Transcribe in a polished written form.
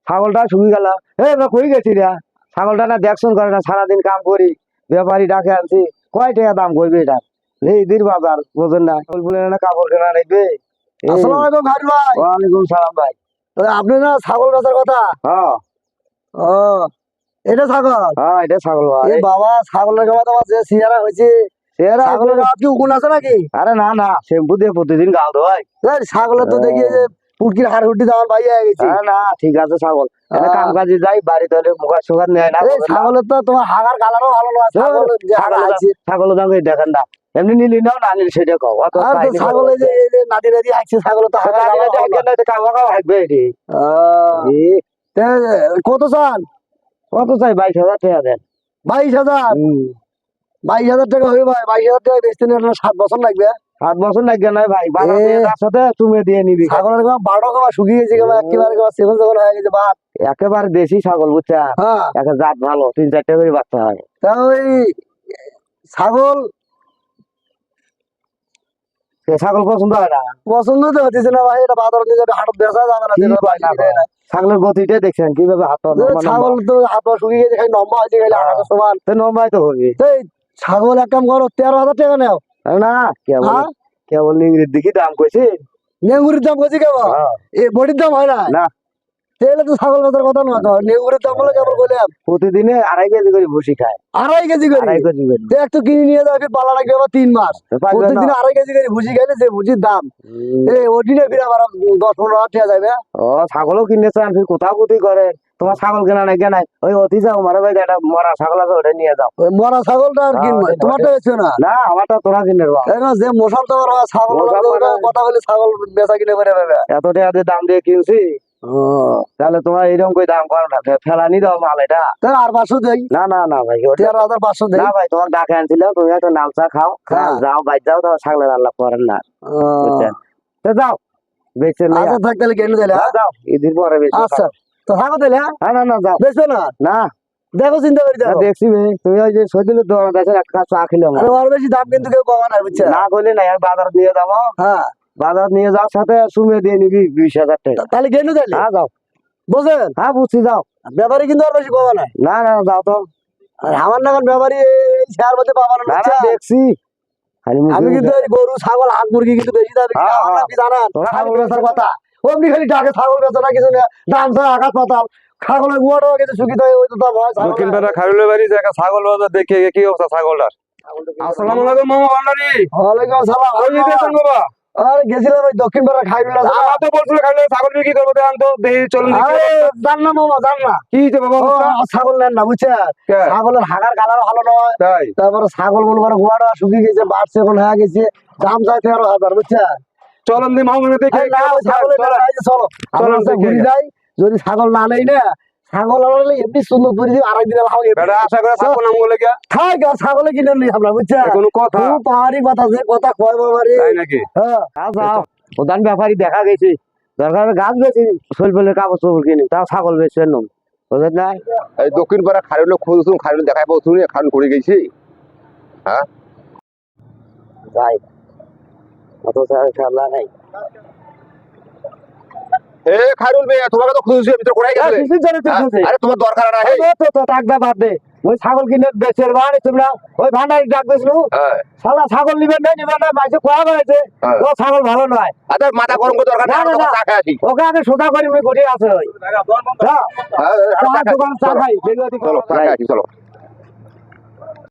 ছাগলটা শুকি গেল। আমরা কই গেছি রে? ছাগলটা না দেখশন করে না, সারাদিন কাম করি, ব্যাপারী ডাকে আনছি, কয় টাকা দাম করবে এটা? এই দিন বাজার বোঝেন না, বলে না কাপড় কেনা লাগবে। আসসালামু আলাইকুম খান ভাই। ওয়ালাইকুম সালাম ভাই। আপনি না ছাগল বেচার কথা? হ্যাঁ ও, এটা ছাগল? হ্যাঁ, এটা ছাগল ভাই। এই বাবা, ছাগলের গাওয়া তোমার যে সিয়ারা হয়েছে, ছাগলের গাওয়া কি উকুন আছে নাকি? আরে না না, শ্যাম্পু দিয়ে প্রতিদিন গাও ধোয়। ছাগলের তো দেখি যে পুটকির হাড় হুড্ডি দেওয়ার ভাই হয়ে গেছে। না ঠিক আছে, ছাগল কাম কাজে যাই, বাড়িতে হলে মুখা সুগার নেয় না। ছাগলের তো তোমার হাগার কালারও ভালো নয়। ছাগলের দাম দেখেন না, এমনি নিলি নাও, না নিলি সেটা কও। ছাগলে যে নাদি নাদি হাঁকছে, ছাগল তো হাঁকবে। কত চান? কত চাই? 22,000 টাকা দেন। 22,000? 22,000 টাকা হবে ভাই? 22,000 টাকা বেচতে নিয়ে 7 বছর লাগবে। 7 বছর লাগবে না ভাই, তার সাথে তুমি দিয়ে নিবি। ছাগলের বারো গাবা শুকিয়ে গেছে, একেবারে সেগুন সেগুন হয়ে গেছে। বাদ একেবারে দেশি ছাগল, বুঝছা? হ্যাঁ, একটা জাত ভালো, 3-4টা করে বাচ্চা হয়। তা ওই ছাগল ছাগল পছন্দ হয় না? পছন্দ তো হচ্ছে না ভাই। এটা বাজার নিয়ে যাবে, হাটত বেচা যাবে না। ছাগলের গতিটা দেখছেন কিভাবে? হাত ছাগল তো হাত পা শুকিয়ে গেছে, খালি লম্বা হয়েছে, খালি হাঁটার সমান। লম্বাই তো হবে। ছাগল এক কাম করো, 13,000 টাকা নেও। না কেবল কেবল ইংরেজ দিকে দাম কইছে। নেঙ্গুরির দাম কইছে কেবল? এই বডির দাম হয় না? তাহলে তো ছাগল বেচার কথা নয়। নেঙ্গুরির দাম বলে কেবল কইলাম। প্রতিদিনে 2.5 কেজি করে ভুসি খায়। 2.5 কেজি করে? 2.5 কেজি করে দেখ তো কিনে নিয়ে যাবে, পালা লাগবে আবার 3 মাস। প্রতিদিন 2.5 কেজি করে ভুসি খাইলে যে ভুসির দাম, ওদিনে ফিরে আবার 10-15,000 টাকা যাবে। ও, ছাগলও কিনেছে, আমি কোথাও কোথায় করে। তোমার ছাগল কেনা নাই কেনাই, ওই অতি যাও মারা ভাই, একটা মরা ছাগল আছে, ওটা নিয়ে যাও। ওই মরা ছাগলটা আর কিনবে? তোমারটা বেচছো না? না, আমারটা তোরা কিনে দেবো। যে মশাল তো ছাগল কথা বলে ছাগল বেচা কিনে করে দেবে। এত টাকা দিয়ে দাম দিয়ে কিনছি, তাহলে তোমার এইরকম করে দাম করো না, ফেলানি দাও মাল এটা। আর 500 দেই? না না না ভাই, 13,500 দেই। না ভাই, তোমার ডাকে আনছিল, তুমি একটা নামচা খাও, যাও বাইর যাও, তোমার ছাগলের আল্লাহ করেন না, বুঝছেন? যাও বেচে নিয়ে থাক, তাহলে কিনে দিলে। যাও, ঈদের পরে বেচে। আচ্ছা, তো থাকো তাহলে। না না, যাও। বেচো না? না, দেখো চিন্তা করে দেখো। দেখছি তুমি ওই যে সৈদিনের দোকান আছে, একটা কাজ চা খেলাম। আর বেশি দাম কিন্তু কেউ কমা না, বুঝছে? না করলে না, বাজার দিয়ে যাবো। হ্যাঁ, বাজার নিয়ে যাওয়ার সাথে সুমে দিয়ে নিবি 20,000 টাকা। তাহলে কেন তাহলে? হ্যাঁ যাও। বুঝলেন? হ্যাঁ বুঝছি, যাও। ব্যাপারী কিন্তু আর বেশি কমা নাই। না না, যাও তো। আর আমার নাগান ব্যাপারী শেয়ার মধ্যে পাবা না, দেখছি। আমি কিন্তু গরু ছাগল হাঁস মুরগি কিন্তু বেশি দাবি জানান। ছাগল বেচার কথা অমনি খালি ডাকে, ছাগল বেচা না কিছু না, দাম ছাড়া আকাশ পাতাল। ছাগলের গুয়াটাও কিছু শুকিত হয়, ওই তো দাম হয়। দক্ষিণ পাড়া খাইরুলের বাড়ি যে একটা ছাগল বাজার দেখে কি অবস্থা ছাগলটার? আসসালামু আলাইকুম মামা ভান্ডারি। ওয়ালাইকুম আসসালাম। কই গেছেন বাবা? আরে গেছিলাম ওই দক্ষিণ পাড়া খাইরুল আছে। আমার তো বলছিল খাইলে ছাগল বিক্রি করবো, দেন তো দেখি চলুন। জান না মামা, জান না কি হইছে বাবা? ছাগল নেন না, বুঝছেন? ছাগলের হাগার কালার ভালো নয়। তাই তারপরে ছাগল মনে করো গুয়াটা শুকিয়ে গেছে, বাড়ছে এখন হয়ে গেছে, দাম চাই 13,000, বুঝছেন? চলুন দি মামা দেখে। চলো ঘুরে যাই। যদি ছাগল না নেই না, ছাগল আনলে এমনি সুন্দর করে দিব, আরেকদিন আশা করে ছাগল নাম বলে গিয়া থাক, আর ছাগলে কিনে নিই আমরা, বুঝছেন? কোনো কথা পাহাড়ি কথা, যে কথা কয় বাবারি। তাই নাকি? হ্যাঁ, যাও। প্রধান ব্যাপারী দেখা গেছে, দরকার গাছ বেশি শৈলবেলের কাপড় চোপড় কিনি, তাও ছাগল বেচবেন না, বুঝলেন না? এই দক্ষিণ পাড়া খাইরুল খুঁজুন, খাইরুল দেখাই পাচ্ছি, খান করে গেছি। হ্যাঁ যাই, অত খেলা নাই। এ খাইরুল ভাই, তোমাকে তো খুঁজছি, আমি তো কোথায় গেছিলে? আরে তোমার দরকার নাই। বাদ দে, ওই ছাগল কিনে বেচের বাড়ি তোমরা ওই ভান্ডারি ডাক দিয়েছিল, শালা ছাগল নিবেন না, নিবেন না, মাইসে খোয়া হয়েছে, ও ছাগল ভালো নয়। আচ্ছা, মাথা গরম করে দরকার নাই, চা খাই আসি। ওকে আগে সোজা করে ঘটে আছে ওই দোকান চা খাই, চলো চা খাই আসি, চলো।